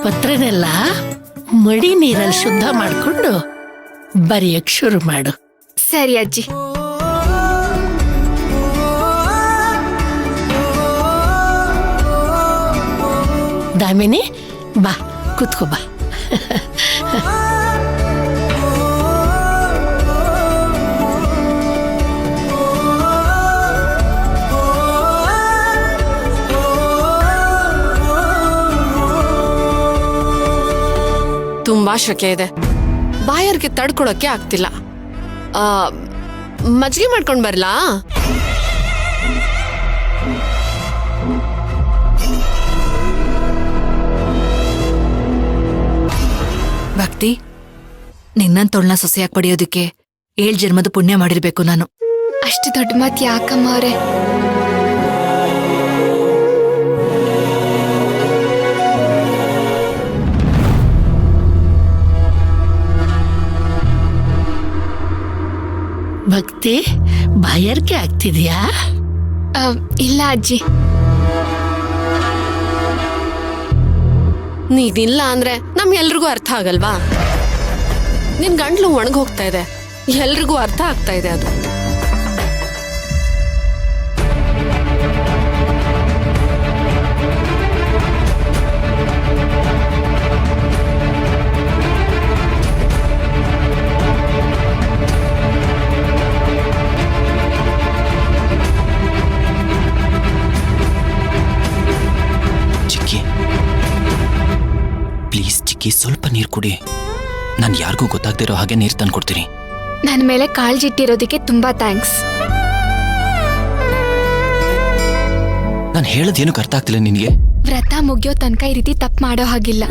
ಪತ್ರನೆಲ್ಲ ಮಡಿ ನೀರಲ್ಲಿ ಶುದ್ಧ ಮಾಡ್ಕೊಂಡು ಬರೆಯಕ್ ಶುರು ಮಾಡು. ಸರಿ ಅಜ್ಜಿ. ದಾಮಿನಿ, ಬಾ ಕೂತ್ಕೋ ಬಾ. ತುಂಬಾ ಶಕೆ ಇದೆ, ಬಾಯರ್ಗೆ ತಡ್ಕೊಳಕ್ಕೆ ಆಗ್ತಿಲ್ಲ. ಮಜ್ಜಿಗೆ ಮಾಡ್ಕೊಂಡ್ ಬರ್ಲಾ? ಭಕ್ತಿ, ನಿನ್ನಂತೊಳ್ನ ಸೊಸೆಯಾಗಿ ಪಡೆಯೋದಕ್ಕೆ 7 ಜನ್ಮದ ಪುಣ್ಯ ಮಾಡಿರ್ಬೇಕು ನಾನು. ಅಷ್ಟು ದೊಡ್ಡ ಮಾತು ಯಾಕಮ್ಮ ಅವ್ರೆ? ಭಕ್ತಿ, ಬಾಯಾರಿಕೆ ಆಗ್ತಿದ್ಯಾ? ಇಲ್ಲ ಅಜ್ಜಿ. ನೀನಿಲ್ಲ ಅಂದ್ರೆ ಎಲ್ರಿಗೂ ಅರ್ಥ ಆಗಲ್ವಾ? ನಿನ್ ಗಂಟ್ಲು ಒಣಗ್ ಹೋಗ್ತಾ ಇದೆ, ಎಲ್ರಿಗೂ ಅರ್ಥ ಆಗ್ತಾ ಇದೆ ಅದು. ಪ್ಲೀಸ್ ಚಿಕ್ಕಿ, ಸ್ವಲ್ಪ ನೀರು ಕುಡಿ. ನಾನು ಯಾರಿಗೂ ಗೊತ್ತಾಗ್ದಿರೋ ಹಾಗೆ ನೀರು ತಂದು ಕೊಡ್ತೀನಿ. ನನ್ನ ಮೇಲೆ ಕಾಳಜಿ ಇಟ್ಟಿರೋದಕ್ಕೆ ತುಂಬಾ ಥ್ಯಾಂಕ್ಸ್. ನಾನು ಹೇಳೋದೇನಕ್ಕೆ ಅರ್ಥ ಆಗ್ತಿಲ್ಲ ನಿನಗೆ? ವ್ರತ ಮುಗಿಯೋ ತನಕ ಈ ರೀತಿ ತಪ್ಪು ಮಾಡೋ ಹಾಗಿಲ್ಲ.